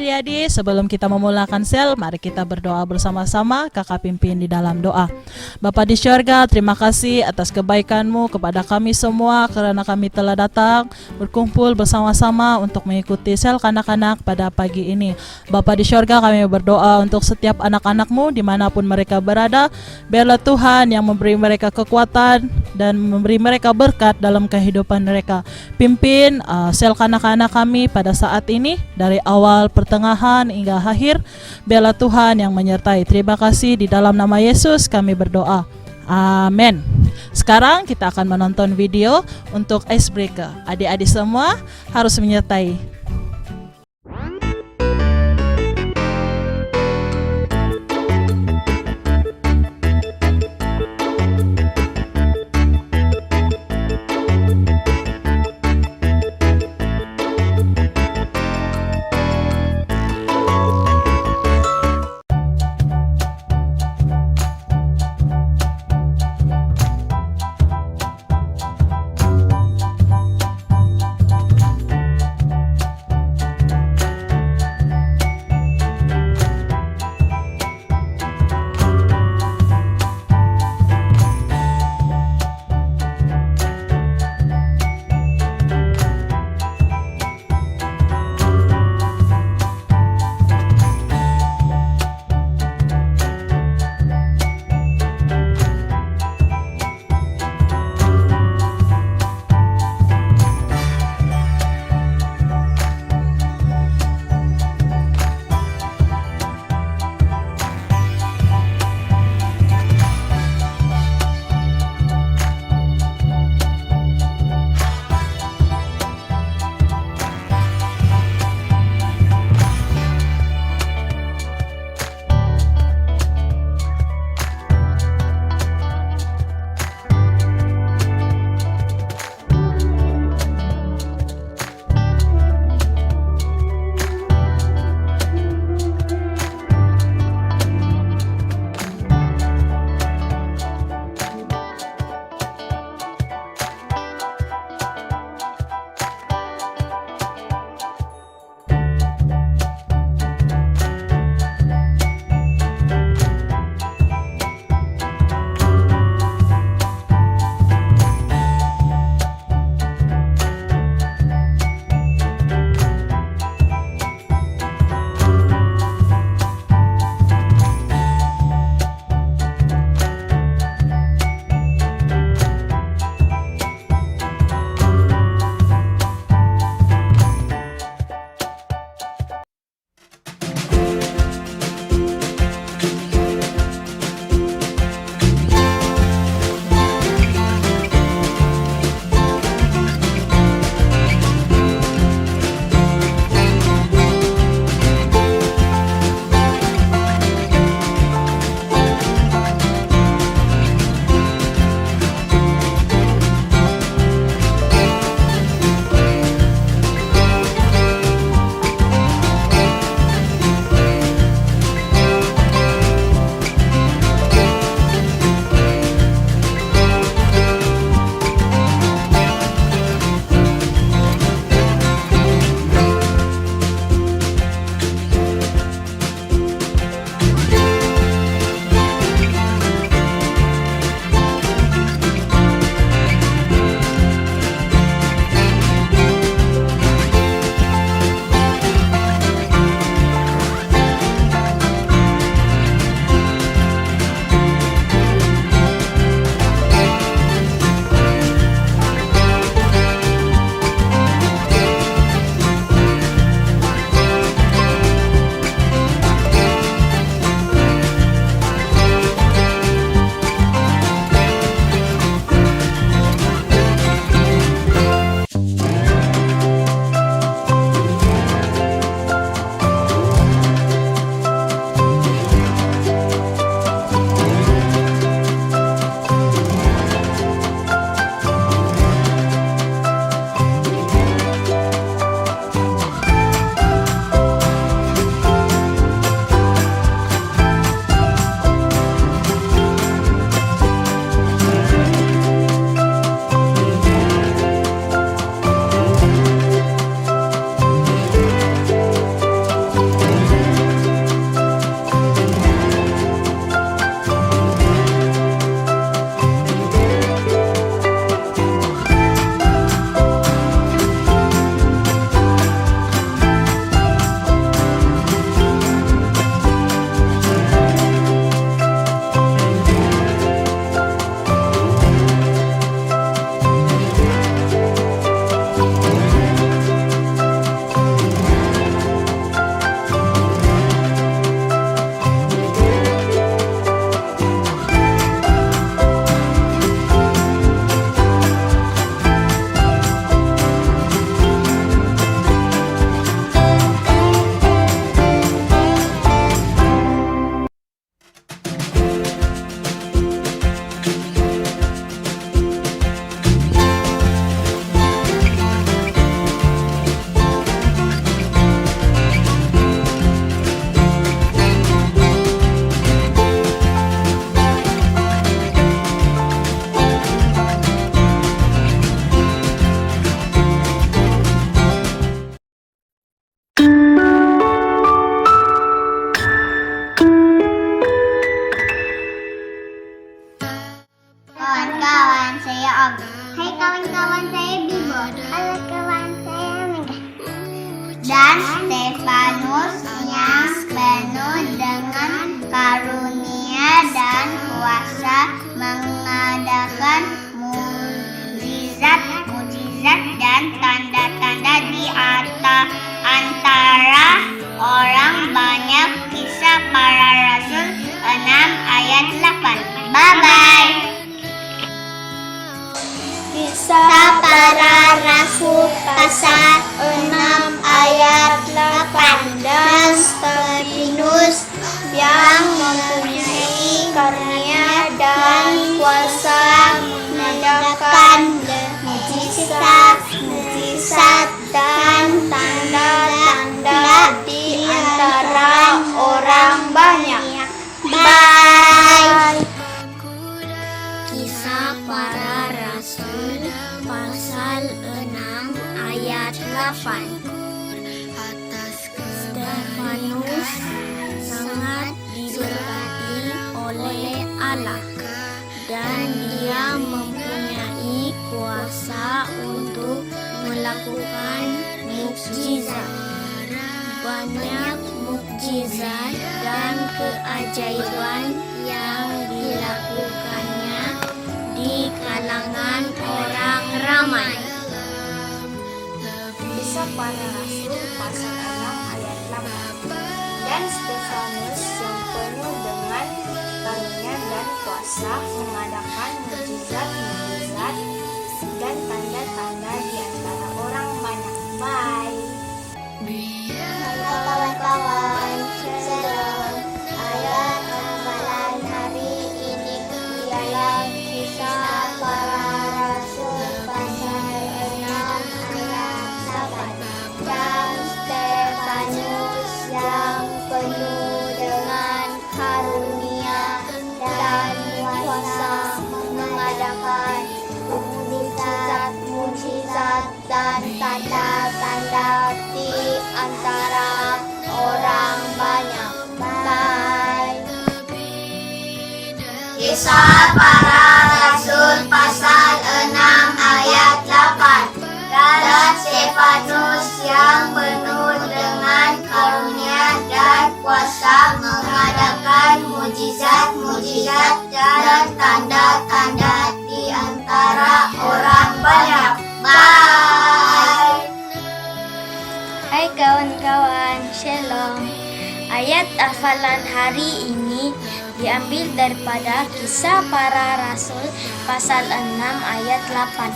adik-adik, sebelum kita memulakan sel, mari kita berdoa bersama-sama. Kakak pimpin di dalam doa. Bapa di syurga, terima kasih atas kebaikan-Mu kepada kami semua, karena kami telah datang berkumpul bersama-sama untuk mengikuti sel kanak-kanak pada pagi ini. Bapa di syurga, kami berdoa untuk setiap anak-anak-Mu dimanapun mereka berada. Biarlah Tuhan yang memberi mereka kekuatan dan memberi mereka berkat dalam kehidupan mereka. Pimpin sel kanak-kanak kami pada saat ini dari awal, pertengahan hingga akhir. Biarlah Tuhan yang menyertai. Terima kasih, di dalam nama Yesus kami berdoa. Amin. Sekarang kita akan menonton video untuk icebreaker. Adik-adik semua harus menyertai. Allah, dan Dia mempunyai kuasa untuk melakukan mukjizat. Banyak mukjizat dan keajaiban yang dilakukannya di kalangan orang ramai. Kisah Para Rasul pasal 6 ayat 8. Dan Stefanus yang penuh dengan karunia dan kuasa mengadakan mukjizat-mukjizat dan tanda-tanda di antara orang banyak. Bye. Halo kawan-kawan, shalom. Ayat hafalan hari ini ialah Kisah Para Rasul pasal 6 ayat 8. Dan Stefanus yang penuh dengan karunia dan kuasa mengadakan mukjizat dan tanda-tanda di antara orang banyak. Bye. Kisah Para Rasul pasal 6 ayat 8. Dan Stefanus yang penuh dengan karunia dan kuasa mengadakan mukjizat-mukjizat dan tanda-tanda di antara orang banyak. Bye. Hai kawan-kawan, shalom. Ayat hafalan hari ini diambil daripada Kisah Para Rasul pasal 6 ayat 8.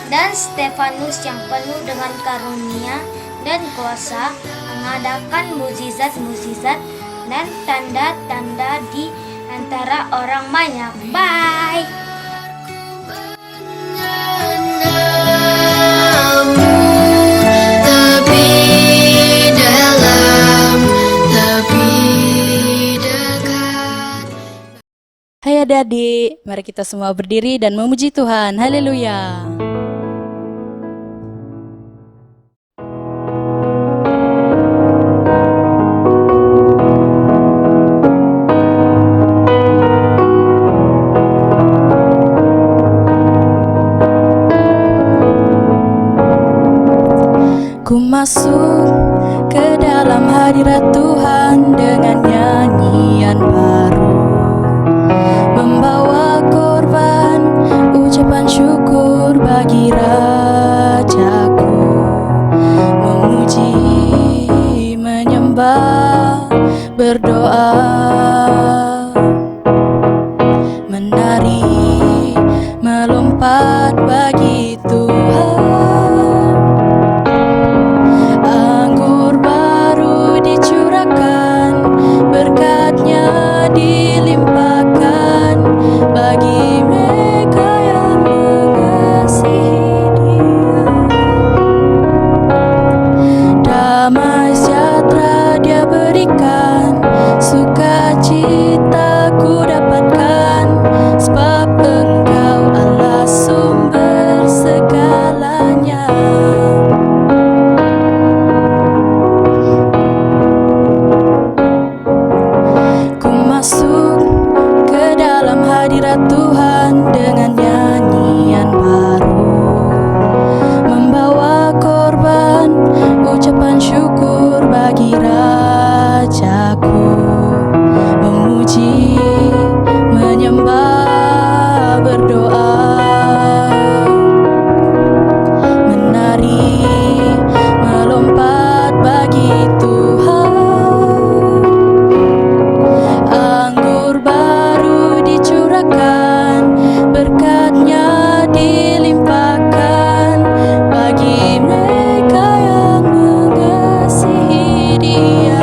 Dan Stefanus yang penuh dengan karunia dan kuasa mengadakan mukjizat-mukjizat dan tanda-tanda di antara orang banyak. Bye. Hai adik-adik, mari kita semua berdiri dan memuji Tuhan. Haleluya. Ku masuk ke dalam hadirat Tuhan dengan nyanyian baru, membawa korban ucapan syukur bagi Rajaku, memuji, menyembah, berdoa, menari, melompat bagi Tuhan. Anggur baru dicurahkan, berkatnya dilimpahkan bagi mereka yang mengasihi Dia. Damai sejahtera Dia berikan, sukacita ku dapatkan, sebab Engkau Allah sumber segalanya. Ku masuk ke dalam hadirat Tuhan dengan nyanyian baru, membawa korban ucapan syukur bagi Rajaku, memuji, menyembah, berdoa, menari, melompat bagi Tuhan. Anggur baru dicurahkan, berkatnya dilimpahkan bagi mereka yang mengasihi Dia.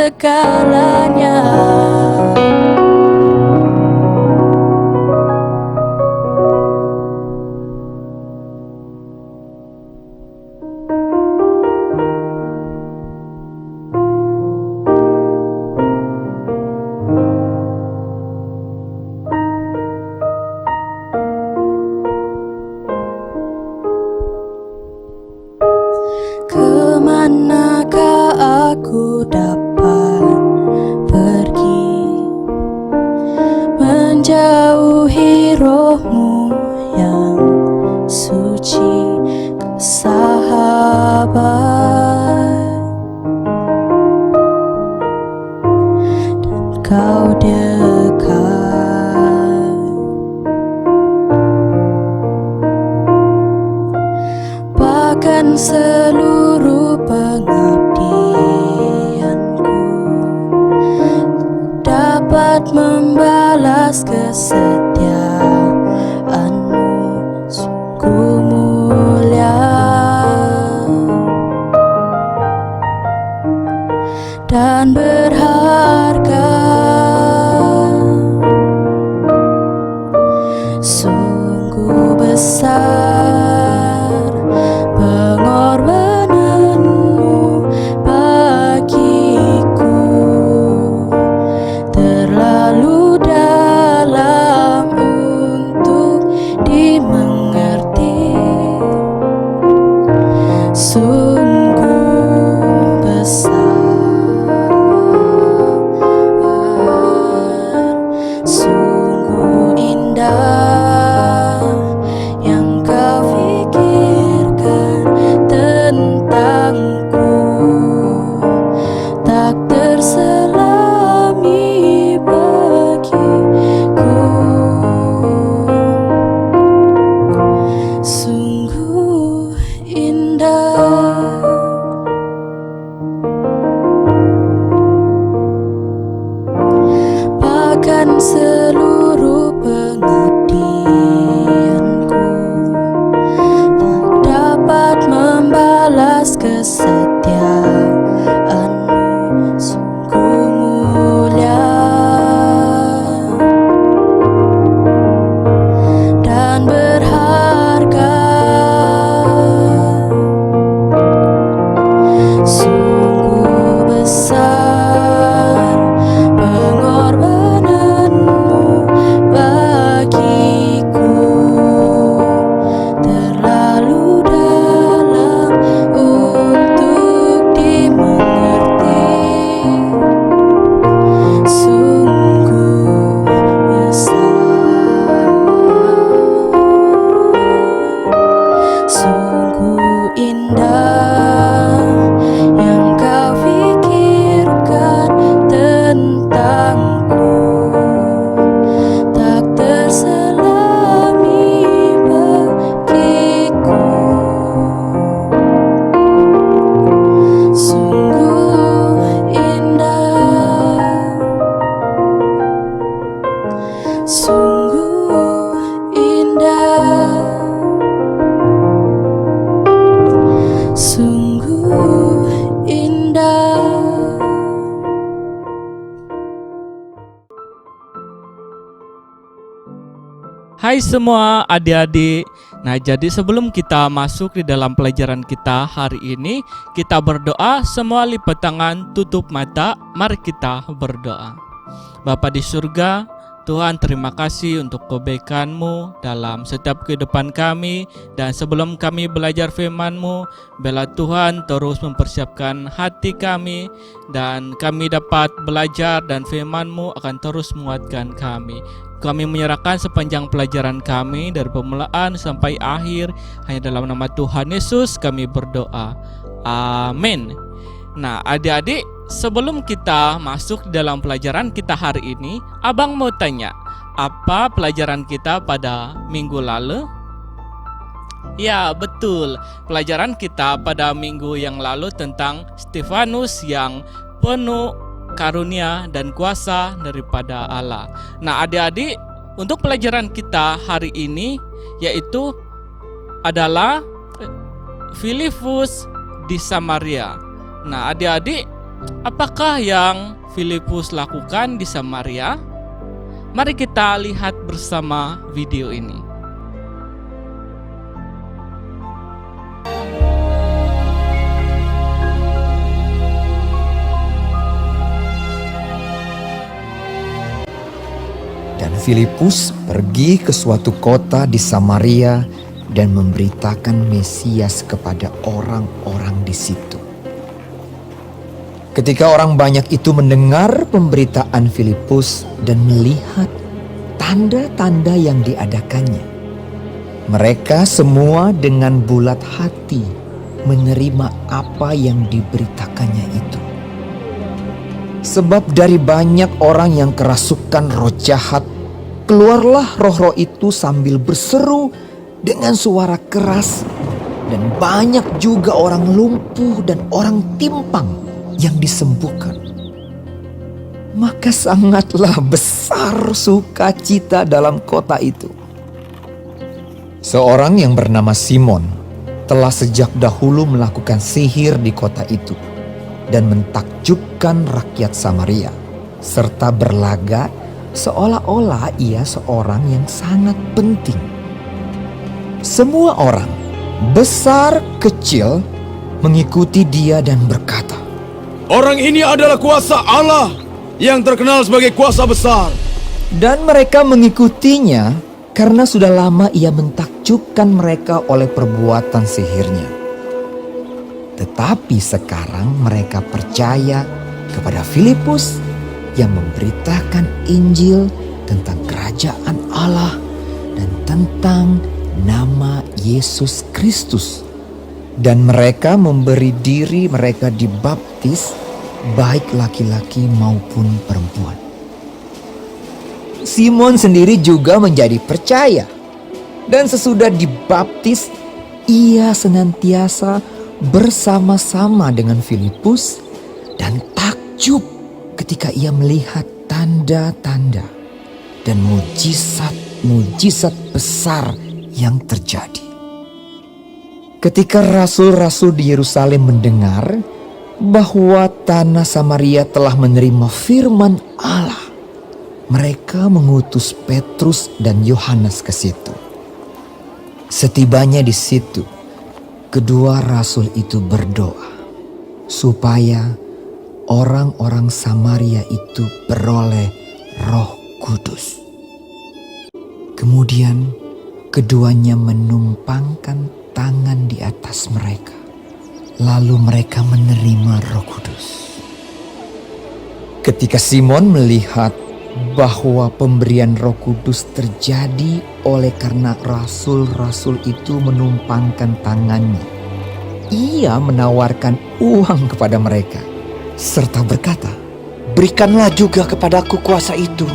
segalanya. Kemanakah aku dapat pergi, menjauhi rohmu yang suci, sahabat, dan kau dekat. Bahkan seluruh pengabdianku dapat membalas kesetiaanmu, sungguh mulia dan berharga, sungguh besar pengorbananmu bagiku, terlalu dalam untuk dimengerti, sungguh besar, sungguh indah yang kau pikirkan tentangku, tak terselami bagiku, sungguh indah. Bahkan seluruh pengabdianku tak dapat membalas kesetiaanmu, sungguh mulia dan berharga, sungguh besar pengorbananmu bagiku, terlalu dalam untuk dimengerti, sungguh besar, sungguh indah yang kau pikirkan tentangku, tak terselami bagiku, sungguh indah, sungguh indah, sungguh indah. Hai semua adik-adik. Nah, jadi sebelum kita masuk di dalam pelajaran kita hari ini, kita berdoa. Semua lipat tangan, tutup mata. Mari kita berdoa. Bapa di surga, Tuhan, terima kasih untuk kebaikan-Mu dalam setiap kehidupan kami. Dan sebelum kami belajar firman-Mu, biarlah Tuhan terus mempersiapkan hati kami, dan kami dapat belajar dan firman-Mu akan terus menguatkan kami. Kami menyerahkan sepanjang pelajaran kami dari permulaan sampai akhir, hanya dalam nama Tuhan Yesus kami berdoa. Amin. Nah, adik-adik, sebelum kita masuk dalam pelajaran kita hari ini, Abang mau tanya, apa pelajaran kita pada minggu lalu? Ya, betul. Pelajaran kita pada minggu yang lalu tentang Stefanus yang penuh karunia dan kuasa daripada Allah. Nah, adik-adik, untuk pelajaran kita hari ini yaitu adalah Filipus di Samaria. Nah, adik-adik, apakah yang Filipus lakukan di Samaria? Mari kita lihat bersama video ini. Dan Filipus pergi ke suatu kota di Samaria dan memberitakan Mesias kepada orang-orang di situ. Ketika orang banyak itu mendengar pemberitaan Filipus dan melihat tanda-tanda yang diadakannya, mereka semua dengan bulat hati menerima apa yang diberitakannya itu. Sebab dari banyak orang yang kerasukan roh jahat, keluarlah roh-roh itu sambil berseru dengan suara keras, dan banyak juga orang lumpuh dan orang timpang yang disembuhkan. Maka sangatlah besar sukacita dalam kota itu. Seorang yang bernama Simon telah sejak dahulu melakukan sihir di kota itu dan mentakjubkan rakyat Samaria, serta berlagak seolah-olah ia seorang yang sangat penting. Semua orang, besar kecil, mengikuti dia dan berkata, "Orang ini adalah kuasa Allah yang terkenal sebagai kuasa besar." Dan mereka mengikutinya karena sudah lama ia mentakjubkan mereka oleh perbuatan sihirnya. Tetapi sekarang mereka percaya kepada Filipus yang memberitakan Injil tentang kerajaan Allah dan tentang nama Yesus Kristus. Dan mereka memberi diri mereka dibaptis, baik laki-laki maupun perempuan. Simon sendiri juga menjadi percaya. Dan sesudah dibaptis, ia senantiasa bersama-sama dengan Filipus dan takjub ketika ia melihat tanda-tanda dan mujizat-mujizat besar yang terjadi. Ketika rasul-rasul di Yerusalem mendengar bahwa tanah Samaria telah menerima firman Allah, mereka mengutus Petrus dan Yohanes ke situ. Setibanya di situ, kedua rasul itu berdoa supaya orang-orang Samaria itu beroleh Roh Kudus. Kemudian keduanya menumpangkan tangan di atas mereka, lalu mereka menerima Roh Kudus. Ketika Simon melihat bahwa pemberian Roh Kudus terjadi oleh karena rasul-rasul itu menumpangkan tangannya, ia menawarkan uang kepada mereka serta berkata, "Berikanlah juga kepadaku kuasa itu,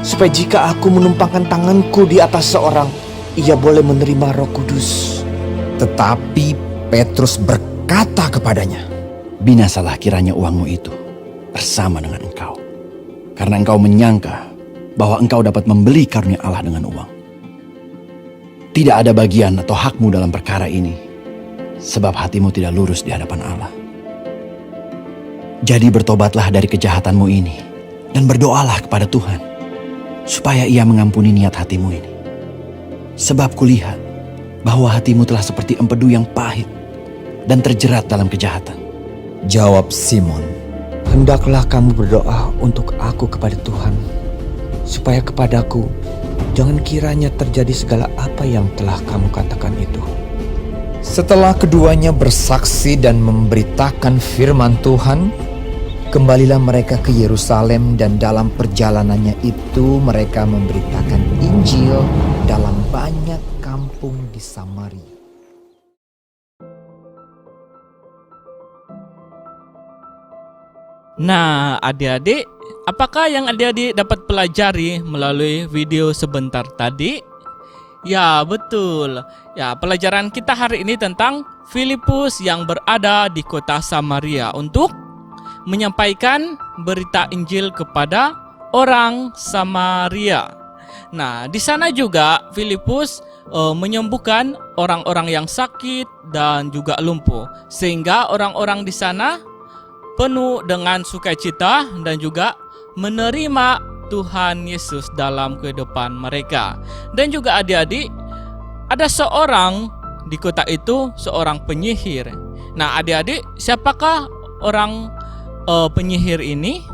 supaya jika aku menumpangkan tanganku di atas seorang, ia boleh menerima Roh Kudus." Tetapi Petrus berkata kepadanya, "Binasalah kiranya uangmu itu bersama dengan engkau, karena engkau menyangka bahwa engkau dapat membeli karunia Allah dengan uang. Tidak ada bagian atau hakmu dalam perkara ini, sebab hatimu tidak lurus di hadapan Allah. Jadi bertobatlah dari kejahatanmu ini dan berdoalah kepada Tuhan, supaya ia mengampuni niat hatimu ini. Sebab kulihat bahwa hatimu telah seperti empedu yang pahit dan terjerat dalam kejahatan." Jawab Simon, "Hendaklah kamu berdoa untuk aku kepada Tuhan, supaya kepadaku jangan kiranya terjadi segala apa yang telah kamu katakan itu." Setelah keduanya bersaksi dan memberitakan firman Tuhan, kembalilah mereka ke Yerusalem, dan dalam perjalanannya itu mereka memberitakan Injil dalam banyak kampung di Samaria. Nah, adik-adik, apakah yang adik-adik dapat pelajari melalui video sebentar tadi? Ya, betul. Ya, pelajaran kita hari ini tentang Filipus yang berada di kota Samaria untuk menyampaikan berita Injil kepada orang Samaria. Nah, di sana juga Filipus menyembuhkan orang-orang yang sakit dan juga lumpuh, sehingga orang-orang di sana penuh dengan sukacita dan juga menerima Tuhan Yesus dalam kehidupan mereka. Dan juga adik-adik, ada seorang di kota itu, seorang penyihir. Nah adik-adik, siapakah orang penyihir ini?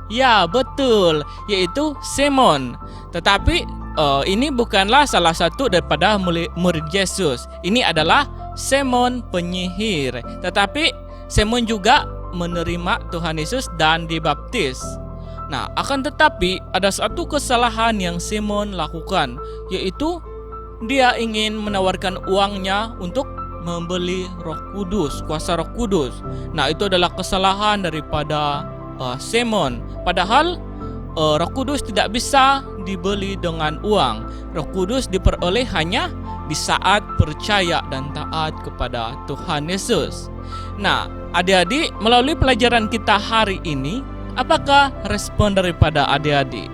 Ya betul, yaitu Simon. Tetapi ini bukanlah salah satu daripada murid Yesus. Ini adalah Simon penyihir. Tetapi Simon juga menerima Tuhan Yesus dan dibaptis. Nah, akan tetapi ada satu kesalahan yang Simon lakukan, yaitu dia ingin menawarkan uangnya untuk membeli Roh Kudus, kuasa Roh Kudus. Nah, itu adalah kesalahan daripada Simon. Padahal Roh Kudus tidak bisa dibeli dengan uang. Roh Kudus diperoleh hanya di saat percaya dan taat kepada Tuhan Yesus. Nah, adik-adik, melalui pelajaran kita hari ini, apakah respon daripada adik-adik?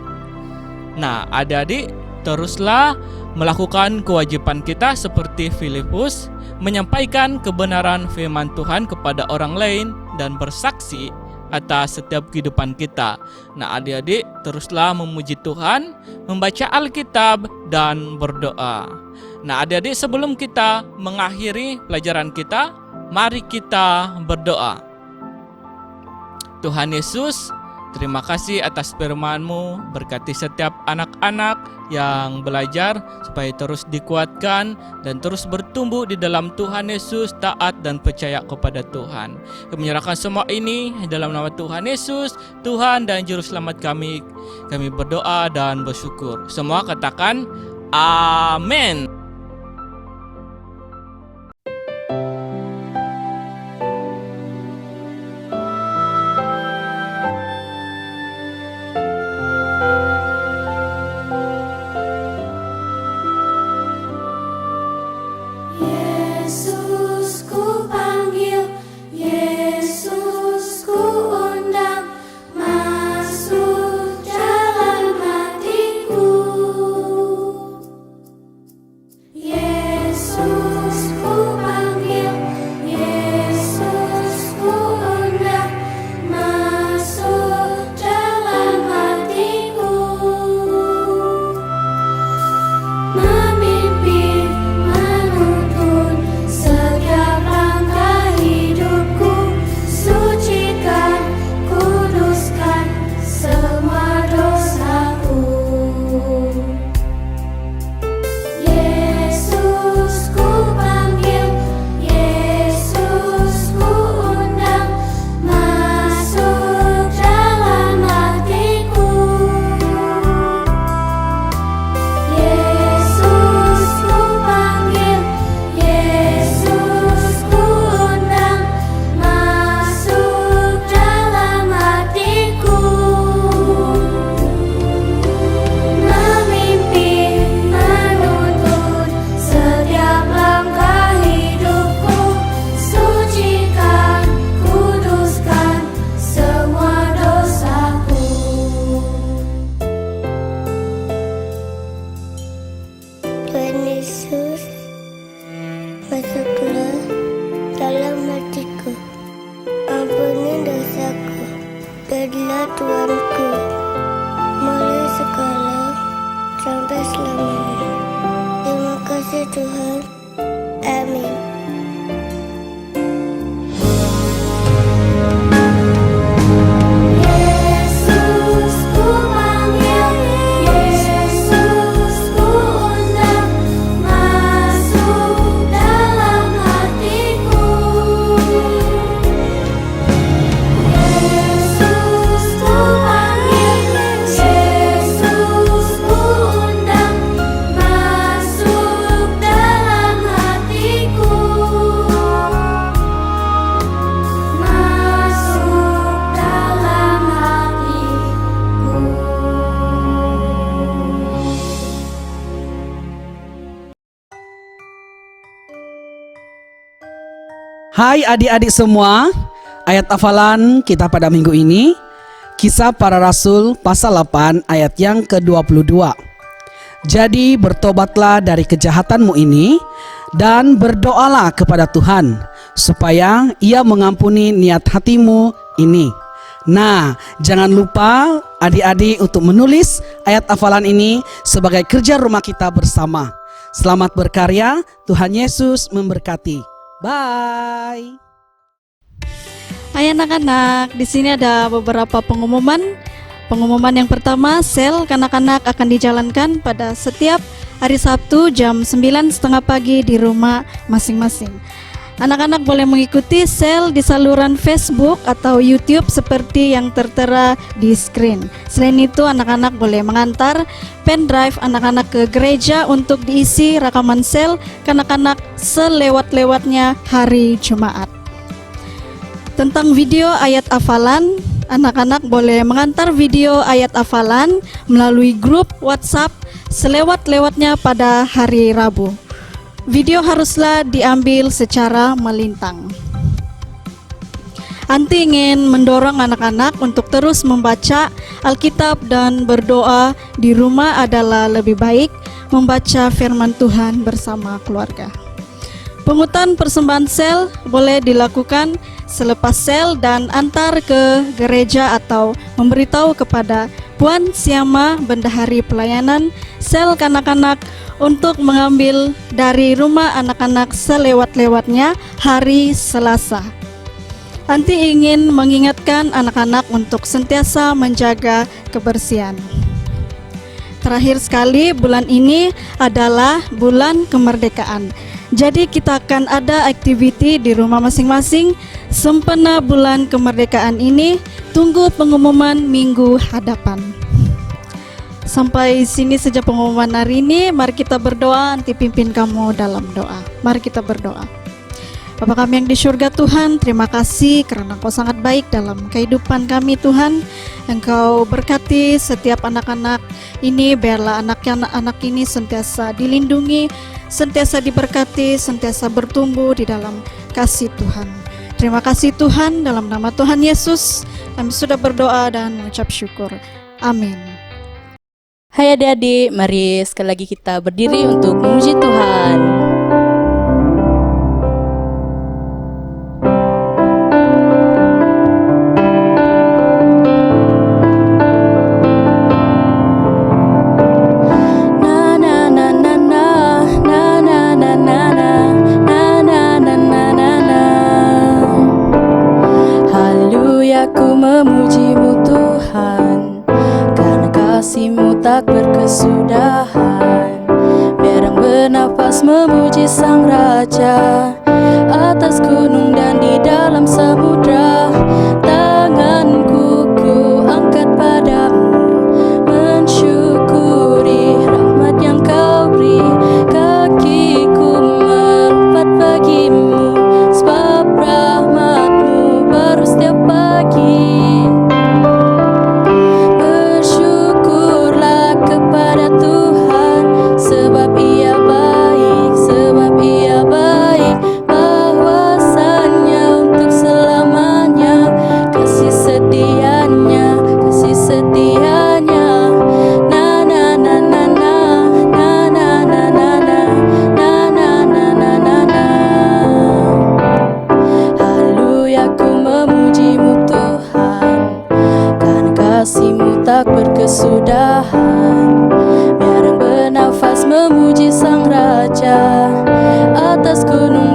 Nah, adik-adik, teruslah melakukan kewajiban kita seperti Filipus, menyampaikan kebenaran firman Tuhan kepada orang lain dan bersaksi atas setiap kehidupan kita. Nah, adik-adik, teruslah memuji Tuhan, membaca Alkitab dan berdoa. Nah, adik-adik, sebelum kita mengakhiri pelajaran kita, mari kita berdoa. Tuhan Yesus, terima kasih atas firman-Mu. Berkati setiap anak-anak yang belajar supaya terus dikuatkan dan terus bertumbuh di dalam Tuhan Yesus, taat dan percaya kepada Tuhan. Kami menyerahkan semua ini dalam nama Tuhan Yesus, Tuhan dan Juru Selamat kami. Kami berdoa dan bersyukur. Semua katakan amin. Yesus ku panggil, Yesus ku undang, masuk dalam hatiku. Yesus ku panggil, Yesus ku undang, masuk dalam hatiku. Memimpin, menuntun setiap langkah hidupku, sucikan, kuduskan semua dosaku. Yesus ku panggil, Yesus ku undang, masuk dalam hatiku. Yesus ku panggil, Yesus ku undang, masuk dalam hatiku. Memimpin, menuntun setiap langkah hidupku, sucikan, kuduskan semua dosaku. Tuhan Yesus, masuklah dalam hatiku, ampuni dosaku, jadilah Tuanku, mulai sekarang sampai selamanya. Terima kasih Tuhan, amin. Yesus ku panggil, Yesus ku undang, masuk dalam hatiku. Yesus ku panggil, Yesus ku undang, masuk dalam hatiku. Masuk dalam hatiku. Hai adik-adik semua, ayat hafalan kita pada minggu ini, Kisah Para Rasul pasal 8 ayat yang ke-22. Jadi bertobatlah dari kejahatanmu ini dan berdoalah kepada Tuhan supaya Ia mengampuni niat hatimu ini. Nah, jangan lupa adik-adik untuk menulis ayat hafalan ini sebagai kerja rumah kita bersama. Selamat berkarya, Tuhan Yesus memberkati. Bye. Hai anak-anak, di sini ada beberapa pengumuman. Pengumuman yang pertama, sel kanak-kanak akan dijalankan pada setiap hari Sabtu jam 9.30 pagi di rumah masing-masing. Anak-anak boleh mengikuti sel di saluran Facebook atau YouTube seperti yang tertera di screen. Selain itu, anak-anak boleh mengantar pendrive anak-anak ke gereja untuk diisi rekaman sel kanak-kanak selewat-lewatnya hari Jumat. Tentang video ayat hafalan, anak-anak boleh mengantar video ayat hafalan melalui grup WhatsApp selewat-lewatnya pada hari Rabu. Video haruslah diambil secara melintang. Anti ingin mendorong anak-anak untuk terus membaca Alkitab dan berdoa di rumah adalah lebih baik membaca firman Tuhan bersama keluarga. Pungutan persembahan sel boleh dilakukan selepas sel dan antar ke gereja atau memberitahu kepada Puan Siama, Bendahari Pelayanan Sel Kanak-kanak untuk mengambil dari rumah anak-anak selewat-lewatnya hari Selasa. Anti ingin mengingatkan anak-anak untuk sentiasa menjaga kebersihan. Terakhir sekali, bulan ini adalah bulan kemerdekaan. Jadi kita akan ada aktiviti di rumah masing-masing sempena bulan kemerdekaan ini. Tunggu pengumuman minggu hadapan. Sampai sini saja pengumuman hari ini. Mari kita berdoa, nanti pimpin kamu dalam doa. Mari kita berdoa. Bapa kami yang di surga Tuhan, terima kasih karena Engkau sangat baik dalam kehidupan kami Tuhan. Engkau berkati setiap anak-anak ini, biarlah anak-anak ini sentiasa dilindungi, sentiasa diberkati, sentiasa bertumbuh di dalam kasih Tuhan. Terima kasih Tuhan, dalam nama Tuhan Yesus kami sudah berdoa dan mengucap syukur. Amin. Hai adik-adik, mari sekali lagi kita berdiri untuk memuji Tuhan. Tak berkesudahan, biar bernafas memuji Sang Raja atas gunung dan di dalam samudra. Tanganku ku angkat padamu, mensyukuri rahmat yang Kau beri. Kakiku melompat bagimu, sebab rahmat-Mu baru setiap pagi. Tak berkesudahan, biar bernafas memuji Sang Raja atas gunung